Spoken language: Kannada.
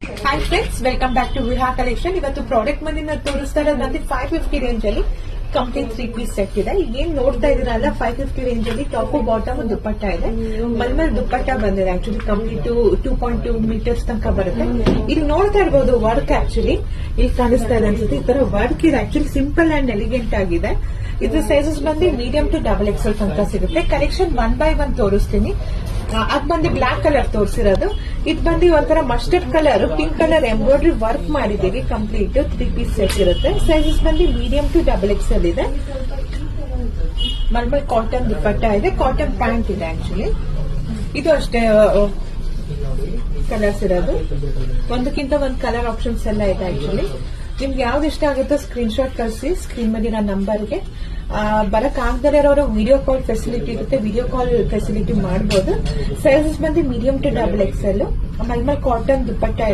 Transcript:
Hi friends, welcome back to Viha collection. ಇವತ್ತು ಪ್ರಾಡಕ್ಟ್ ಬಂದು ತೋರಿಸ್ತಾ ಇರೋದು ಬಂದು 550 ರೇಂಜ್ ಅಲ್ಲಿ ಕಂಪ್ಲೀಟ್ 3 ಪೀಸ್ ಸೆಟ್ ಇದೆ. ಏನ್ ನೋಡ್ತಾ ಇದೀರಲ್ಲ 550 ರೇಂಜ್ ಅಲ್ಲಿ ಟಾಪ್ ಬಾಟಮ್ ದುಪ್ಪಟ್ಟ ಇದೆ. ಮಲ್ಮಲ್ ದುಪ್ಪಟ್ಟ ಬಂದಿದೆ. ಆಕ್ಚುಲಿ ಕಂಪ್ಲೀಟ್ 2.2 ಮೀಟರ್ಸ್ ತನಕ ಬರುತ್ತೆ. ಇಲ್ಲಿ ನೋಡ್ತಾ ಇರಬಹುದು ವರ್ಕ್. ಆಕ್ಚುಲಿ ಇಲ್ಲಿ ಕಾಣಿಸ್ತಾ ಇದೆ ಅನ್ಸುತ್ತೆ. ಈ ತರ ವರ್ಕ್ ಇದೆ. ಆಕ್ಚುಲಿ ಸಿಂಪಲ್ ಅಂಡ್ ಎಲಿಗೆಂಟ್ ಆಗಿದೆ. ಇದ್ರ ಸೈಜಸ್ ಬಂದು ಮೀಡಿಯಂ ಟು XXL ತನಕ ಸಿಗುತ್ತೆ. ಕಲೆಕ್ಷನ್ 1 by 1 ತೋರಿಸ್ತೀನಿ. ಅದ್ ಬಂದು ಬ್ಲಾಕ್ ಕಲರ್ ತೋರಿಸಿರೋದು. ಇದು ಬಂದು ಒಂಥರ mustard colour, pink colour embroidery work ಮಾಡಿದೀವಿ. ಕಂಪ್ಲೀಟ್ 3 ಪೀಸ್ ಸೆಟ್ ಇರುತ್ತೆ. ಸೈಜಸ್ ಬಂದು ಮೀಡಿಯಂ ಟು XXL ಇದೆ. ಮಲ್ಮಲ್ ಕಾಟನ್ ದುಪ್ಪಟ್ಟ ಇದೆ. ಕಾಟನ್ ಪ್ಯಾಂಟ್ ಇದೆ. ಆಕ್ಚುಲಿ ಇದು ಅಷ್ಟೇ ಕಲರ್ಸ್ ಇರೋದು. ಒಂದಕ್ಕಿಂತ ಒಂದು ಕಲರ್ ಆಪ್ಷನ್ಸ್ ಎಲ್ಲ ಇದೆ. ಆಕ್ಚುಲಿ ನಿಮ್ಗೆ ಯಾವ್ದು ಇಷ್ಟ ಆಗುತ್ತೋ ಸ್ಕ್ರೀನ್ ಶಾಟ್ ಕಳಿಸಿ ಸ್ಕ್ರೀನ್ ಮೇಲೆ ನನ್ನ ನಂಬರ್ಗೆ. ಬರಕ್ ಆಗದರೆ ಇರೋರು ವಿಡಿಯೋ ಕಾಲ್ ಫೆಸಿಲಿಟಿ ಇರುತ್ತೆ. ವಿಡಿಯೋ ಕಾಲ್ ಫೆಸಿಲಿಟಿ ಮಾಡಬಹುದು. ಸೈಜಸ್ ಬಂದು medium to XXL. Mulmul cotton dupatta ಇರುತ್ತೆ.